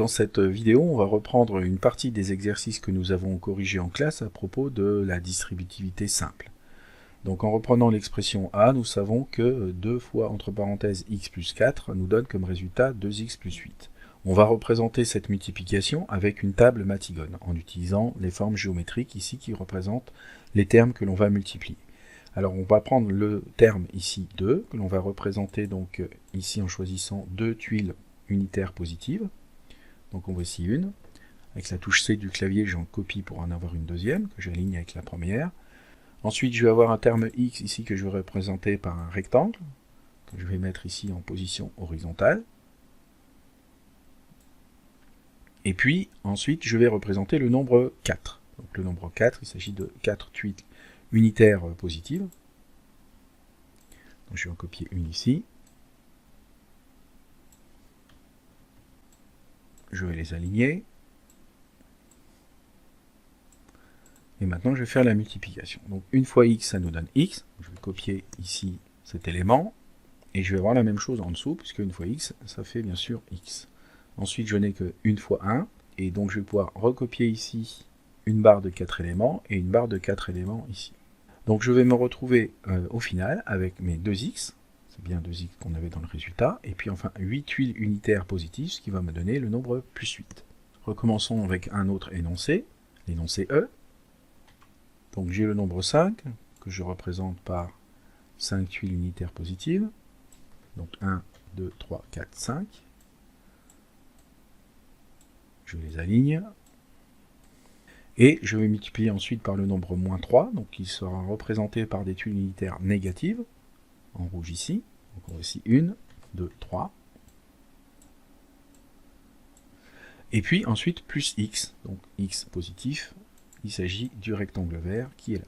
dans cette vidéo, on va reprendre une partie des exercices que nous avons corrigés en classe à propos de la distributivité simple. Donc en reprenant l'expression A, nous savons que 2 fois entre parenthèses x plus 4 nous donne comme résultat 2x plus 8. On va représenter cette multiplication avec une table Matignon en utilisant les formes géométriques ici qui représentent les termes que l'on va multiplier. Alors on va prendre le terme ici 2, que l'on va représenter donc ici en choisissant deux tuiles unitaires positives. Donc en voici une. Avec la touche C du clavier, j'en copie pour en avoir une deuxième, que j'aligne avec la première. Ensuite, je vais avoir un terme x ici que je vais représenter par un rectangle, que je vais mettre ici en position horizontale. Et puis, ensuite, je vais représenter le nombre 4. Donc le nombre 4, il s'agit de 4 tuiles unitaires positives. Donc je vais en copier une ici. Je vais les aligner. Et maintenant, je vais faire la multiplication. Donc, une fois x, ça nous donne x. Je vais copier ici cet élément. Et je vais avoir la même chose en dessous, puisque une fois x, ça fait bien sûr x. Ensuite, je n'ai que une fois 1. Et donc, je vais pouvoir recopier ici une barre de 4 éléments et une barre de 4 éléments ici. Donc, je vais me retrouver au final avec mes 2x. C'est bien 2x qu'on avait dans le résultat. Et puis enfin, 8 tuiles unitaires positives, ce qui va me donner le nombre plus 8. Recommençons avec un autre énoncé, l'énoncé E. Donc j'ai le nombre 5, que je représente par 5 tuiles unitaires positives. Donc 1, 2, 3, 4, 5. Je les aligne. Et je vais multiplier ensuite par le nombre moins 3, donc il sera représenté par des tuiles unitaires négatives, en rouge ici. Donc voici 1, 2, 3. Et puis ensuite plus x, donc x positif, il s'agit du rectangle vert qui est là.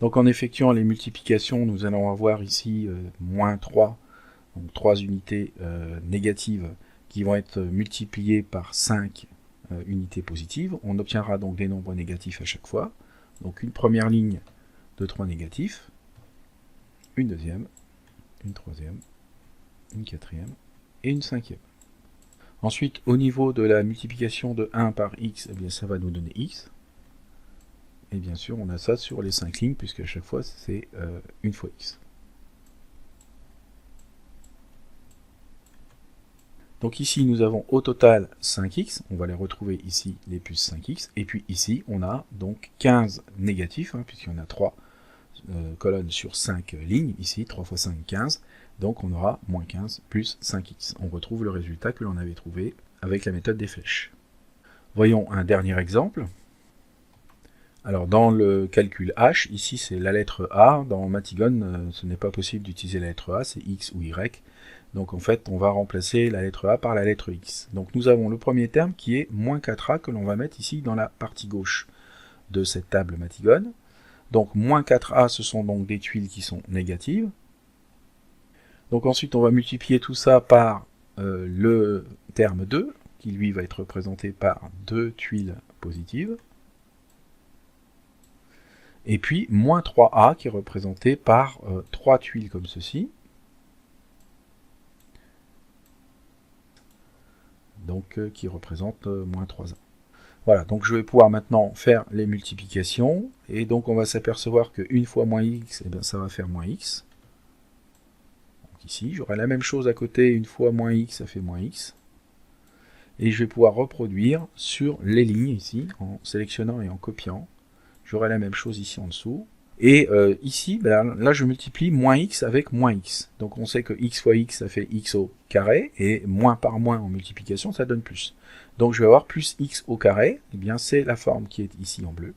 Donc en effectuant les multiplications, nous allons avoir ici moins 3, donc 3 unités négatives qui vont être multipliées par 5 unités positives. On obtiendra donc des nombres négatifs à chaque fois. Donc une première ligne de 3 négatifs, une deuxième, une troisième, une quatrième et une cinquième. Ensuite, au niveau de la multiplication de 1 par x, eh bien, ça va nous donner x. Et bien sûr, on a ça sur les 5 lignes, puisque à chaque fois, c'est une fois x. Donc ici, nous avons au total 5x. On va les retrouver ici, les plus 5x. Et puis ici, on a donc 15 négatifs, puisqu'il y en a 3 colonnes sur 5 lignes. Ici, 3 fois 5, 15. Donc on aura moins 15 plus 5x. On retrouve le résultat que l'on avait trouvé avec la méthode des flèches. Voyons un dernier exemple. Alors dans le calcul H, ici c'est la lettre A. Dans Matignon, ce n'est pas possible d'utiliser la lettre A, c'est X ou Y. Donc en fait, on va remplacer la lettre A par la lettre X. Donc nous avons le premier terme qui est moins 4A que l'on va mettre ici dans la partie gauche de cette table Matignon. Donc moins 4A, ce sont donc des tuiles qui sont négatives. Donc ensuite, on va multiplier tout ça par le terme 2, qui lui va être représenté par 2 tuiles positives. Et puis, moins 3A, qui est représenté par 3 tuiles comme ceci. Donc, qui représente moins 3A. Voilà, donc je vais pouvoir maintenant faire les multiplications. Et donc, on va s'apercevoir que 1 fois moins x, eh bien, ça va faire moins x. Ici, j'aurai la même chose à côté, 1 fois moins x, ça fait moins x. Et je vais pouvoir reproduire sur les lignes ici, en sélectionnant et en copiant. J'aurai la même chose ici en dessous. Et ici, ben, là je multiplie moins x avec moins x. Donc on sait que x fois x, ça fait x au carré, et moins par moins en multiplication, ça donne plus. Donc je vais avoir plus x au carré, et bien c'est la forme qui est ici en bleu.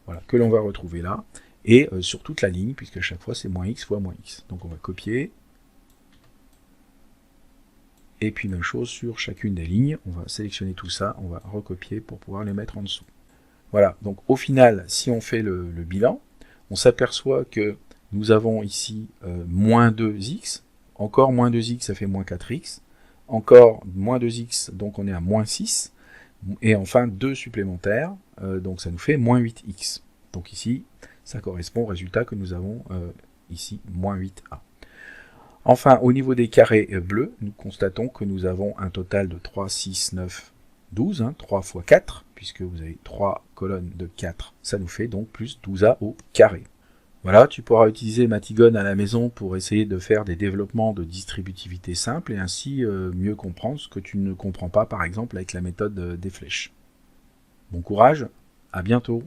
Voilà, que l'on va retrouver là. Et sur toute la ligne, puisque à chaque fois c'est moins x fois moins x. Donc on va copier. Et puis même chose sur chacune des lignes, on va sélectionner tout ça, on va recopier pour pouvoir les mettre en dessous. Voilà, donc au final, si on fait le bilan, on s'aperçoit que nous avons ici moins 2x, encore moins 2x, ça fait moins 4x, encore moins 2x, donc on est à moins 6, et enfin 2 supplémentaires, donc ça nous fait moins 8x. Donc ici, ça correspond au résultat que nous avons ici, moins 8a. Enfin, au niveau des carrés bleus, nous constatons que nous avons un total de 3, 6, 9, 12, 3 fois 4, puisque vous avez 3 colonnes de 4, ça nous fait donc plus 12A au carré. Voilà, tu pourras utiliser Matigone à la maison pour essayer de faire des développements de distributivité simples et ainsi mieux comprendre ce que tu ne comprends pas par exemple avec la méthode des flèches. Bon courage, à bientôt.